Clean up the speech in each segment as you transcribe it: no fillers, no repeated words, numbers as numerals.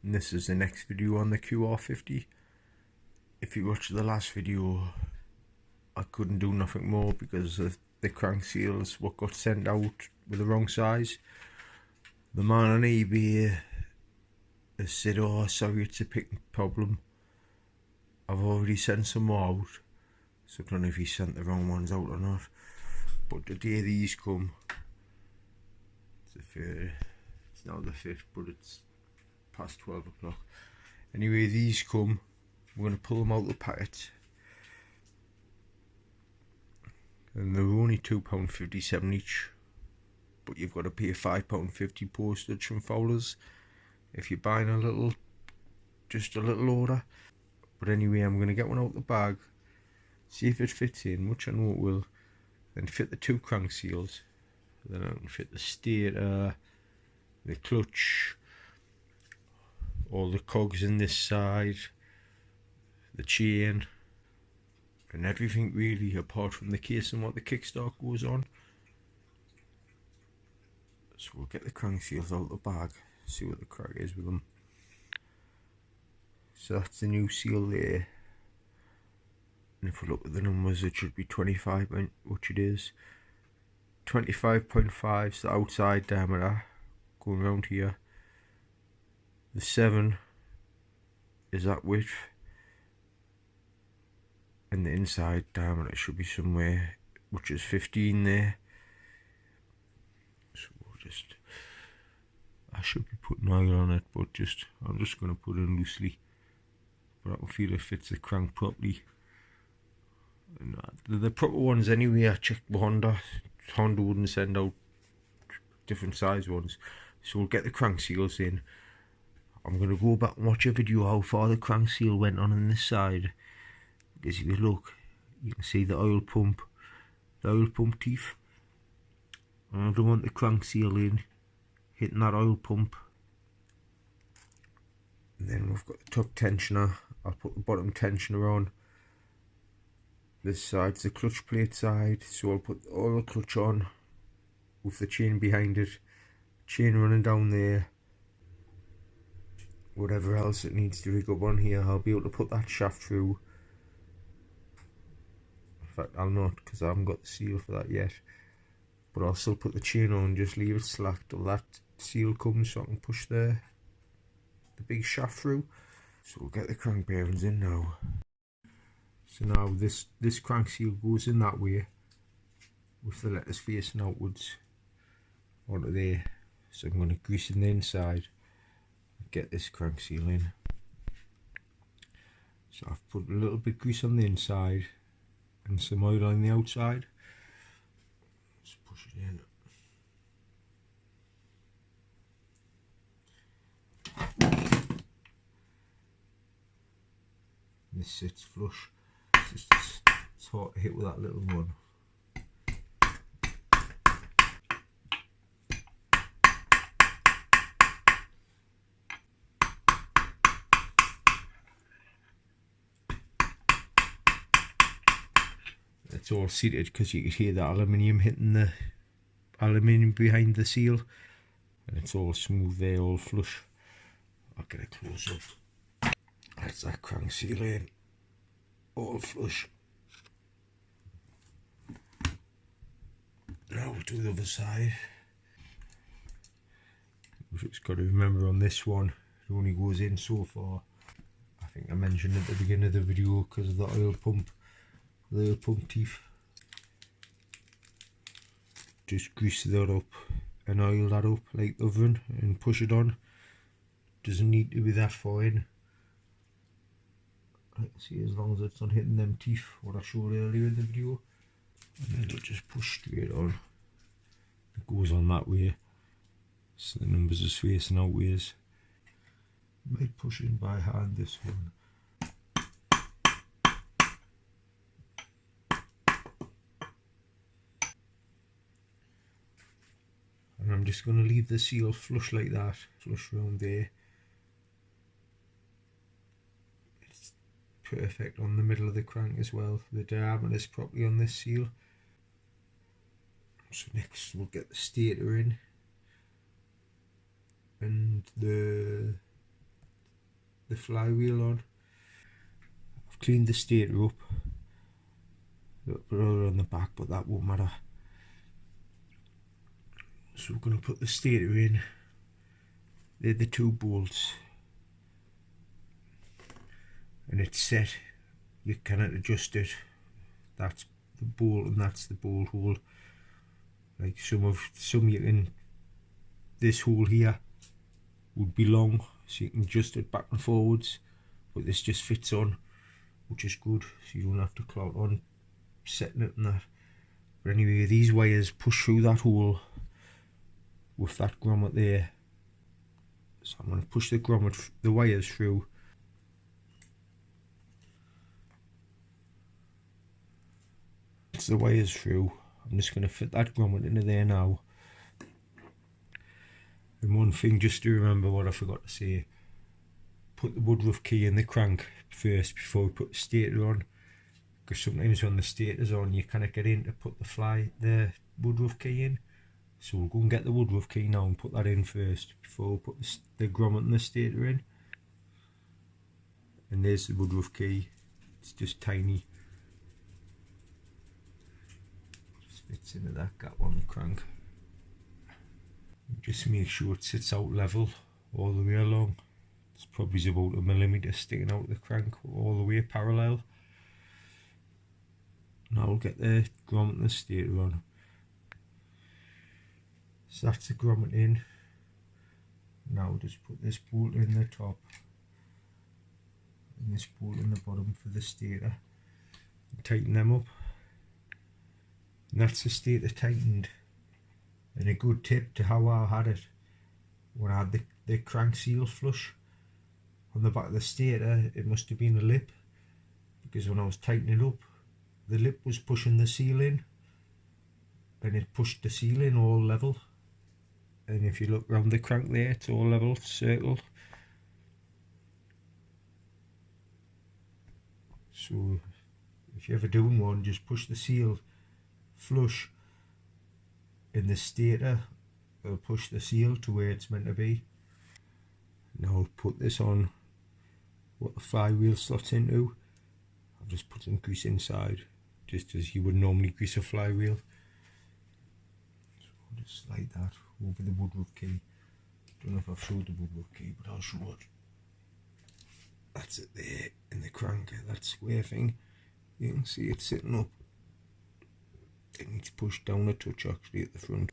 and this is the next video on the qr50. If you watched the last video, I couldn't do nothing more because the crank seals what got sent out with the wrong size. The man on eBay has said, "Oh, sorry, it's a picking problem. I've already sent some more out." So I don't know if he sent the wrong ones out or not. But today these come. It's now the 5th, but it's past 12 o'clock. Anyway, these come. We're going to pull them out of the packet. And they're only £2.57 each. But you've got to pay £5.50 postage from Fowler's if you're buying just a little order. But anyway, I'm going to get one out of the bag, see if it fits in, which I know it will, then fit the 2 crank seals, then I can fit the stator, the clutch, all the cogs in this side, the chain, and everything really apart from the case and what the kickstart goes on. So we'll get the crank seals out of the bag, see what the crack is with them. So that's the new seal there, and if we look at the numbers, it should be 25, which it is. 25.5 is the outside diameter going around here. The 7 is that width, and the inside diameter should be somewhere, which is 15 there. So we'll I should be putting oil on it, but I'm just going to put it loosely, but I can feel it fits the crank properly. And the proper ones anyway, I checked with Honda wouldn't send out different size ones. So we'll get the crank seals in. I'm going to go back and watch a video how far the crank seal went on this side, because if you look, you can see the oil pump teeth, and I don't want the crank seal in hitting that oil pump. And then we've got the top tensioner. I'll put the bottom tensioner on. This side's the clutch plate side, so I'll put all the clutch on with the chain behind it, chain running down there. Whatever else it needs to rig up on here, I'll be able to put that shaft through. In fact, I'll not, because I haven't got the seal for that yet. But I'll still put the chain on, just leave it slack till that seal comes so I can push the big shaft through. So we'll get the crank bearings in now. So now this crank seal goes in that way with the letters facing outwards onto there. So I'm going to grease in the inside and get this crank seal in. So I've put a little bit of grease on the inside and some oil on the outside. Let's push it in. This sits flush. It's hard to hit with that little one. It's all seated because you could hear the aluminium hitting the aluminium behind the seal, and it's all smooth there, all flush. I'll get a close up. That's that crank seal in, all flush. Now we'll do the other side. We've just got to remember on this one, it only goes in so far. I think I mentioned at the beginning of the video because of the oil pump teeth. Just grease that up and oil that up like the oven and push it on. Doesn't need to be that far in. I can see as long as it's not hitting them teeth what I showed earlier in the video, and then it'll just push straight on. It goes on that way, so the numbers is facing outwards. Might push in by hand this one. And I'm just going to leave the seal flush like that, flush around there. It's perfect on the middle of the crank as well. The diameter is properly on this seal. So next we'll get the stator in, and the the flywheel on. I've cleaned the stator up, a little bit on the back, but that won't matter. So we're going to put the stator in. They're the two bolts, and it's set. You cannot adjust it. That's the bolt and that's the bolt hole. Like some you can, this hole here would be long, so you can adjust it back and forwards, but this just fits on, which is good, so you don't have to clout on setting it and that. But anyway, these wires push through that hole with that grommet there. So I'm going to push the wires through. It's the wires through. I'm just going to fit that grommet into there now. And one thing just to remember, what I forgot to say, put the woodruff key in the crank first before we put the stator on, because sometimes when the stator's on you cannot get in to put the woodruff key in. So we'll go and get the woodruff key now and put that in first before we put the grommet and the stator in. And there's the woodruff key. It's just tiny. Just fits into that gap on the crank. Just make sure it sits out level all the way along. It's probably about 1 millimetre sticking out the crank all the way parallel. Now we'll get the grommet and the stator on. So that's the grommet in. Now just put this bolt in the top and this bolt in the bottom for the stator and tighten them up. And that's the stator tightened. And a good tip to how I had it, when I had the crank seal flush on the back of the stator, it must have been a lip, because when I was tightening it up, the lip was pushing the seal in, and it pushed the seal in all level. And if you look around the crank there, it's all level, circle. So if you're ever doing one, just push the seal flush in the stator, it'll push the seal to where it's meant to be. Now I'll put this on what the flywheel slots into. I've just put some grease inside, just as you would normally grease a flywheel. So just like that over the woodruff key. Don't know if I've showed the woodruff key, but I'll show it. That's it there in the crank, that square thing. You can see it sitting up. It needs pushed down a touch actually at the front.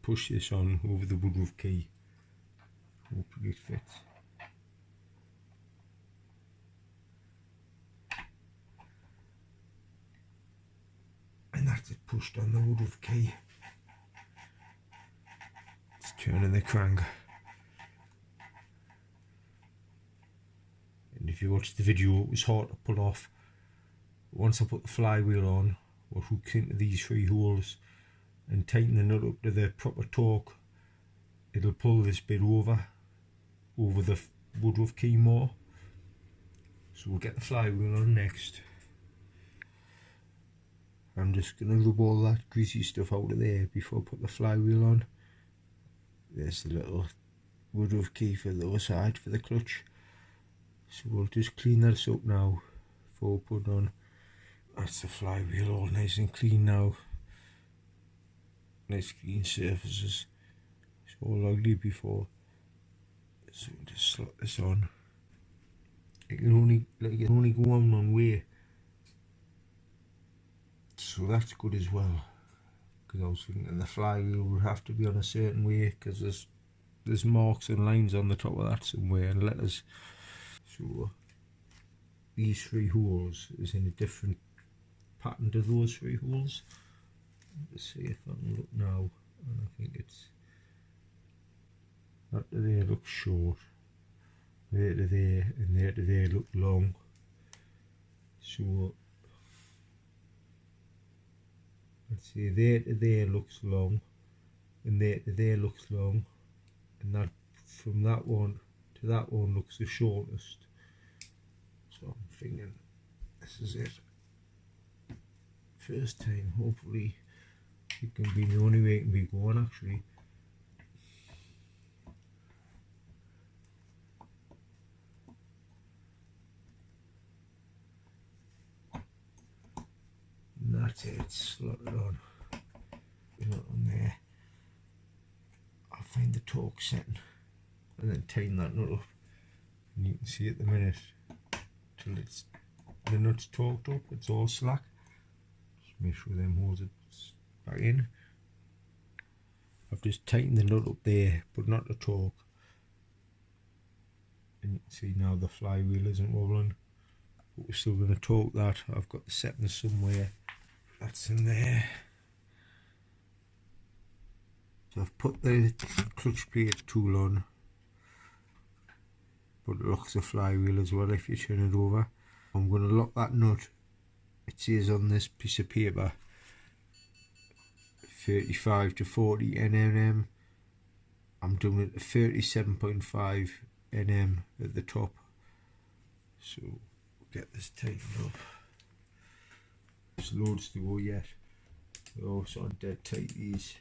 Push this on over the woodruff key. Hopefully it fits. And that's it pushed on the woodruff key. It's turning the crank. And if you watched the video, it was hard to pull off. But once I put the flywheel on, we're hooked into these 3 holes and tighten the nut up to the proper torque, it'll pull this bit over the woodruff key more. So we'll get the flywheel on next. I'm just going to rub all that greasy stuff out of there before I put the flywheel on. There's the little woodruff key for the other side for the clutch. So we'll just clean this up now before we put it on. That's the flywheel all nice and clean now. Nice clean surfaces. It's all ugly before. So we'll just slot this on. It can only go on one way. So that's good as well. Because I was thinking the flywheel would have to be on a certain way, because there's marks and lines on the top of that somewhere and letters. So these 3 holes is in a different pattern to those 3 holes. Let's see if I can look now, and I think it's that to there looks short, there to there, and there to there look long. So let's see, there to there looks long, and there to there looks long, and that from that one to that one looks the shortest. So I'm thinking this is it. First time, hopefully it can be the only way it can be going actually. that's it, it's slotted on. Not on there. I'll find the torque setting and then tighten that nut up. And you can see at the minute till it's the nut's torqued up, it's all slack. Just make sure them holes are back in. I've just tightened the nut up there, but not the torque. And you can see now the flywheel isn't wobbling. But we're still going to torque that. I've got the settings somewhere. That's in there. So I've put the clutch plate tool on. But it locks the flywheel as well if you turn it over. I'm going to lock that nut. It says on this piece of paper 35 to 40 Nm. I'm doing it at 37.5 Nm at the top. So we'll get this tightened up. There's loads to go yet. They're also on dead tight, these.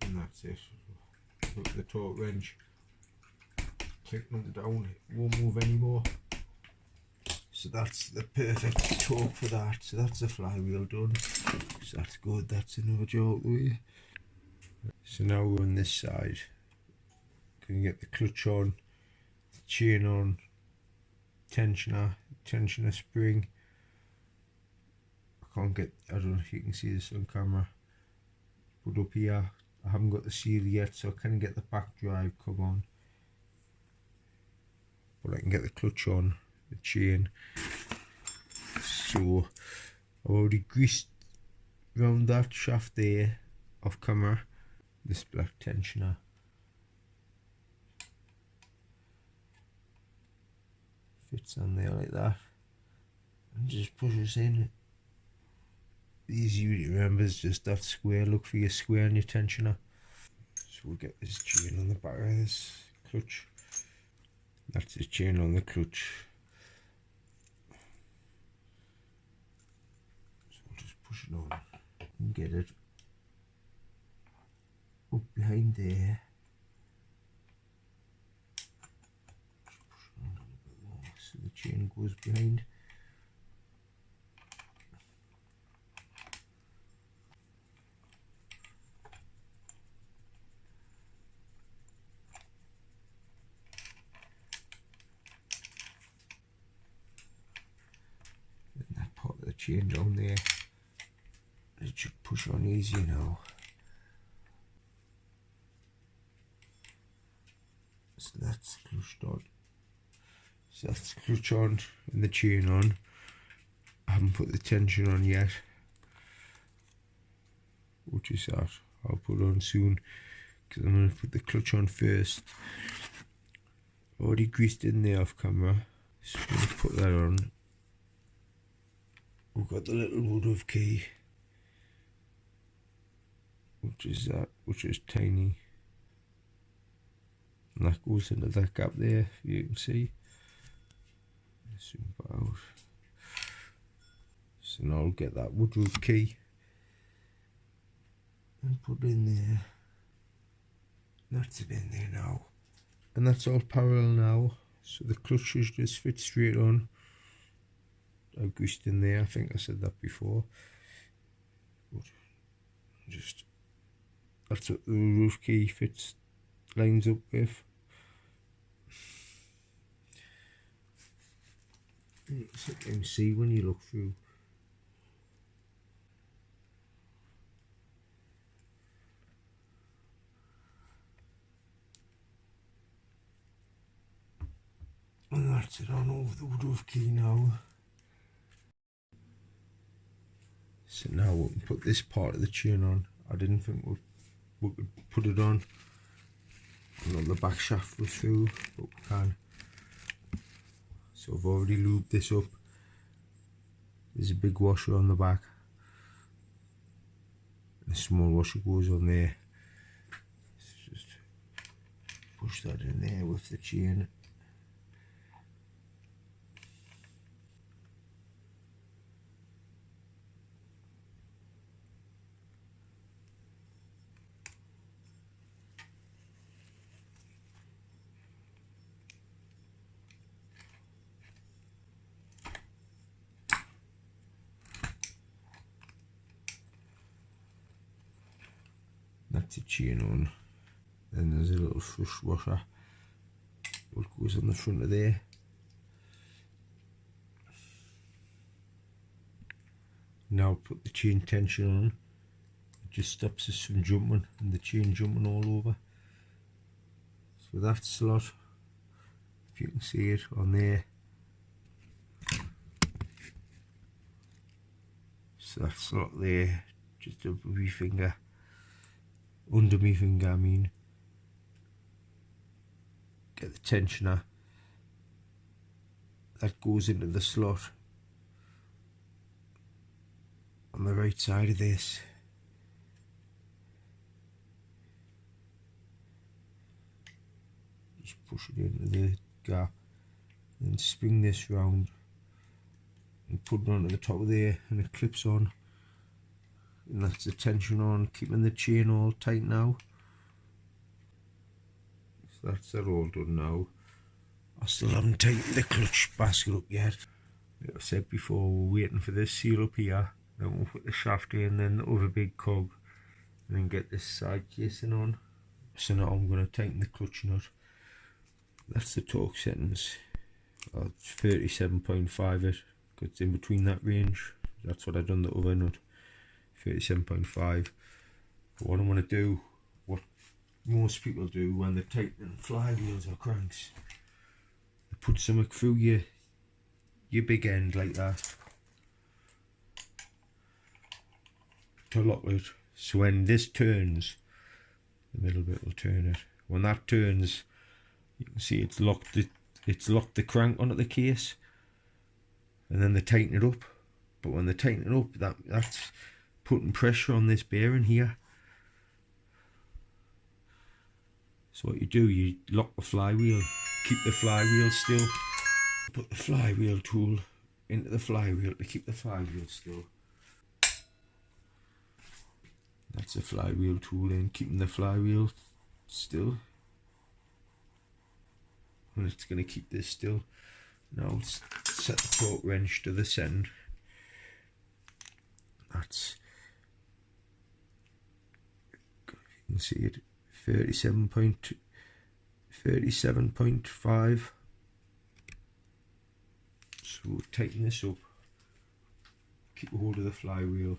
And that's it. Look at the torque wrench. Clicking it down, it won't move anymore. So that's the perfect torque for that. So that's the flywheel done. So that's good, that's another job out the way. So now we're on this side. Can get the clutch on, the chain on, tensioner spring. I can't get, I don't know if you can see this on camera, but up here I haven't got the seal yet, so I can't get the back drive come on. But I can get the clutch on, the chain. So I've already greased around that shaft there off camera. This black tensioner. Fits on there like that. And just pushes in. The easy way to remember is just that square. Look for your square on your tensioner. So we'll get this chain on the back of this clutch. That's the chain on the clutch. So we'll just push it on and get it up behind there. Just push it on a little bit more so the chain goes behind. Chain down there, it should push on easier now. So that's clutched on. So that's the clutch on and the chain on. I haven't put the tension on yet, which is that. I'll put on soon because I'm going to put the clutch on first. Already greased in there off camera, so I'm going to put that on. We've got the little woodruff key, which is that, which is tiny, and that goes into that gap there, you can see. Zoom out. So now I'll get that woodruff key and put it in there. That's it in there now, and that's all parallel now. So the clutches just fit straight on. I've greased in there, I think I said that before. But just, that's what the roof key fits, lines up with. So you can see when you look through. And that's it on over the woodruff key now. So now we can put this part of the chain on. I didn't think we could put it on. Not the back shaft was through, but we can. So I've already lubed this up. There's a big washer on the back. And a small washer goes on there. So just push that in there with the chain. That's the chain on. Then there's a little flush washer what goes on the front of there. Now put the chain tension on. It just stops us from jumping and the chain jumping all over. So that slot, if you can see it on there, so that slot there, just over my finger, under my finger I mean, get the tensioner, that goes into the slot on the right side of this. Just push it into the gap, and then spring this round and put it onto the top of there, and it clips on, and that's the tension on, keeping the chain all tight now. So that's that all done now. I still haven't tightened the clutch basket up yet. Like I said before, we're waiting for this seal up here, then we'll put the shaft in, then the other big cog, and then get this side casing on. So now I'm going to tighten the clutch nut. That's the torque settings. It's 37.5 it, it's in between that range. That's what I've done the other nut, 37.5. But what I want to do, what most people do when they're tightening flywheels or cranks, they put something through your big end like that to lock it. So when this turns, the middle bit will turn it. When that turns, you can see it's locked the crank onto the case, and then they tighten it up. But when they tighten it up, that's putting pressure on this bearing here. So what you do, you lock the flywheel, keep the flywheel still, put the flywheel tool into the flywheel to keep the flywheel still. That's the flywheel tool in, keeping the flywheel still. And it's going to keep this still. Now let's set the torque wrench to this end. That's, you can see it, 37.5. So we'll tighten this up, keep a hold of the flywheel.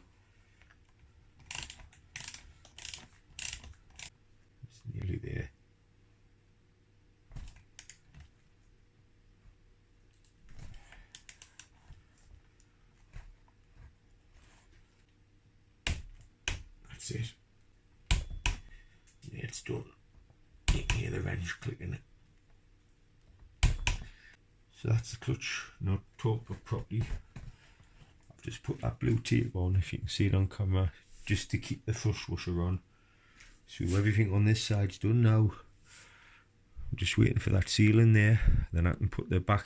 It's nearly there. That's it. Yeah, it's done. You can hear the wrench clicking it. So that's the clutch nut torqued up properly. I've just put that blue tape on, if you can see it on camera, just to keep the flush washer on. So everything on this side's done now. I'm just waiting for that seal in there, then I can put the back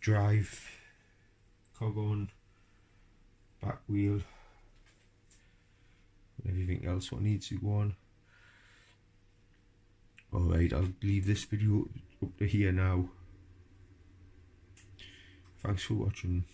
drive cog on, back wheel, and everything else what needs to go on. Alright, I'll leave this video up to here now. Thanks for watching.